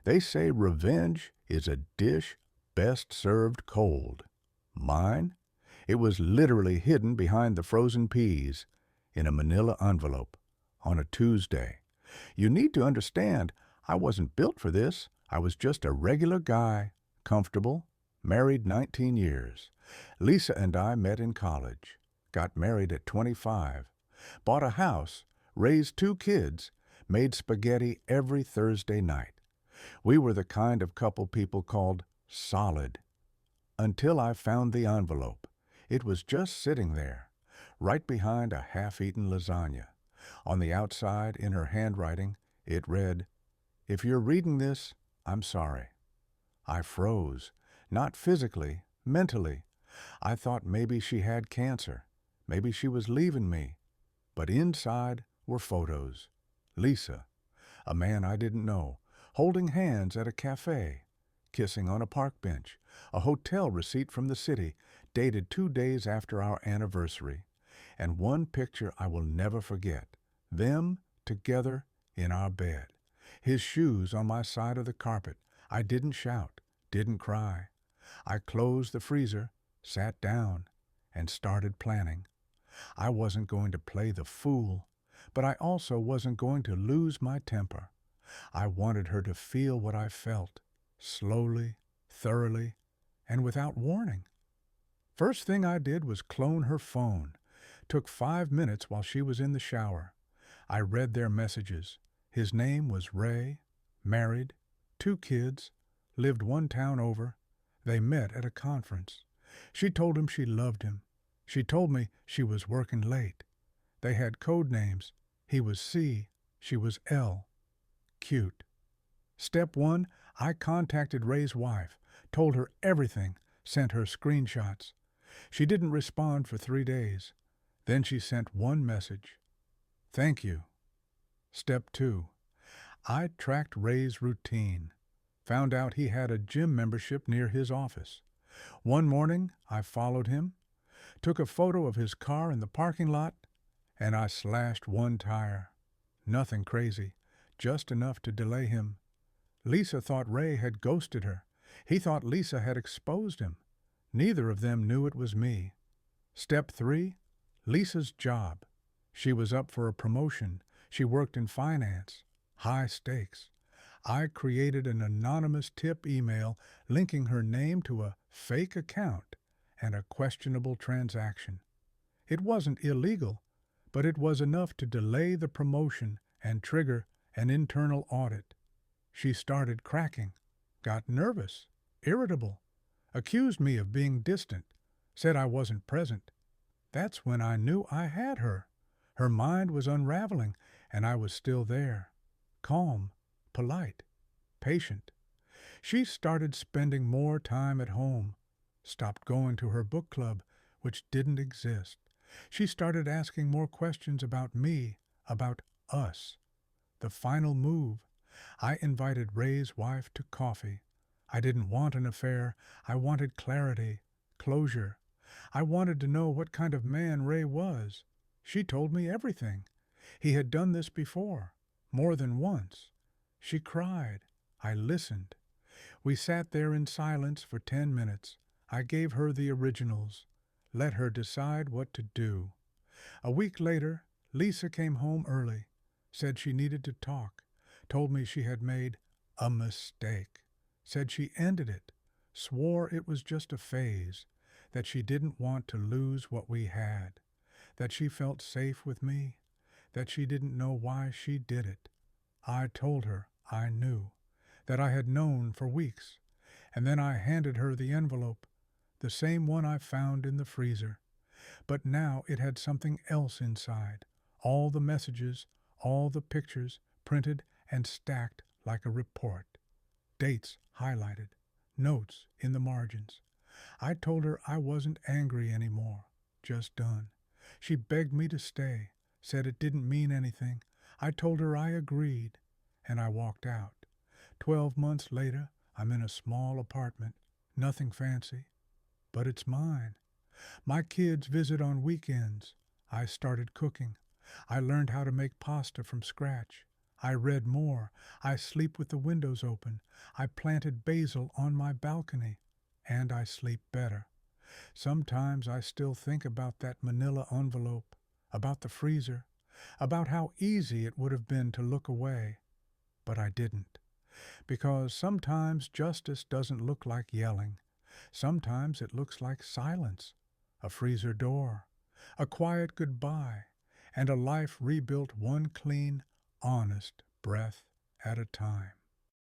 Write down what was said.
They say revenge is a dish best served cold. Mine? It was literally hidden behind the frozen peas in a manila envelope on a Tuesday. You need to understand, I wasn't built for this. I was just a regular guy, comfortable, married 19 years. Lisa and I met in college, got married at 25, bought a house, raised 2 kids, made spaghetti every Thursday night. We were the kind of couple people called solid. Until I found the envelope. It was just sitting there, right behind a half-eaten lasagna. On the outside, in her handwriting, it read, "If you're reading this, I'm sorry." I froze, not physically, mentally. I thought maybe she had cancer. Maybe she was leaving me. But inside were photos. Lisa, a man I didn't know, holding hands at a cafe, kissing on a park bench, a hotel receipt from the city, dated 2 days after our anniversary, and one picture I will never forget, them together in our bed, his shoes on my side of the carpet. I didn't shout, didn't cry. I closed the freezer, sat down, and started planning. I wasn't going to play the fool, but I also wasn't going to lose my temper. I wanted her to feel what I felt, slowly, thoroughly, and without warning. First thing I did was clone her phone. Took 5 minutes while she was in the shower. I read their messages. His name was Ray, married, 2 kids, lived one town over. They met at a conference. She told him she loved him. She told me she was working late. They had code names. He was C, she was L. Cute. Step 1, I contacted Ray's wife, told her everything, sent her screenshots. She didn't respond for 3 days. Then she sent one message. Thank you. Step 2, I tracked Ray's routine. Found out he had a gym membership near his office. One morning, I followed him, took a photo of his car in the parking lot, and I slashed one tire. Nothing crazy, just enough to delay him. Lisa thought Ray had ghosted her. He thought Lisa had exposed him. Neither of them knew it was me. Step 3, Lisa's job. She was up for a promotion. She worked in finance. High stakes. I created an anonymous tip email linking her name to a fake account and a questionable transaction. It wasn't illegal, but it was enough to delay the promotion and trigger an internal audit. She started cracking, got nervous, irritable, accused me of being distant, said I wasn't present. That's when I knew I had her. Her mind was unraveling, and I was still there, calm, polite, patient. She started spending more time at home, stopped going to her book club, which didn't exist. She started asking more questions about me, about us. The final move, I invited Ray's wife to coffee. I didn't want an affair. I wanted clarity, closure. I wanted to know what kind of man Ray was. She told me everything. He had done this before, more than once. She cried. I listened. We sat there in silence for 10 minutes. I gave her the originals, let her decide what to do. A week later, Lisa came home early, said she needed to talk, told me she had made a mistake, said she ended it, swore it was just a phase, that she didn't want to lose what we had, that she felt safe with me, that she didn't know why she did it. I told her I knew, that I had known for weeks, and then I handed her the envelope, the same one I found in the freezer. But now it had something else inside, all the messages, all the pictures, printed and stacked like a report, dates highlighted, notes in the margins. I told her I wasn't angry anymore, just done. She begged me to stay, said it didn't mean anything. I told her I agreed, and I walked out. 12 months later, I'm in a small apartment, nothing fancy, but it's mine. My kids visit on weekends. I started cooking. I learned how to make pasta from scratch. I read more. I sleep with the windows open. I planted basil on my balcony. And I sleep better. Sometimes I still think about that manila envelope, about the freezer, about how easy it would have been to look away. But I didn't. Because sometimes justice doesn't look like yelling. Sometimes it looks like silence, a freezer door, a quiet goodbye, and a life rebuilt one clean, honest breath at a time.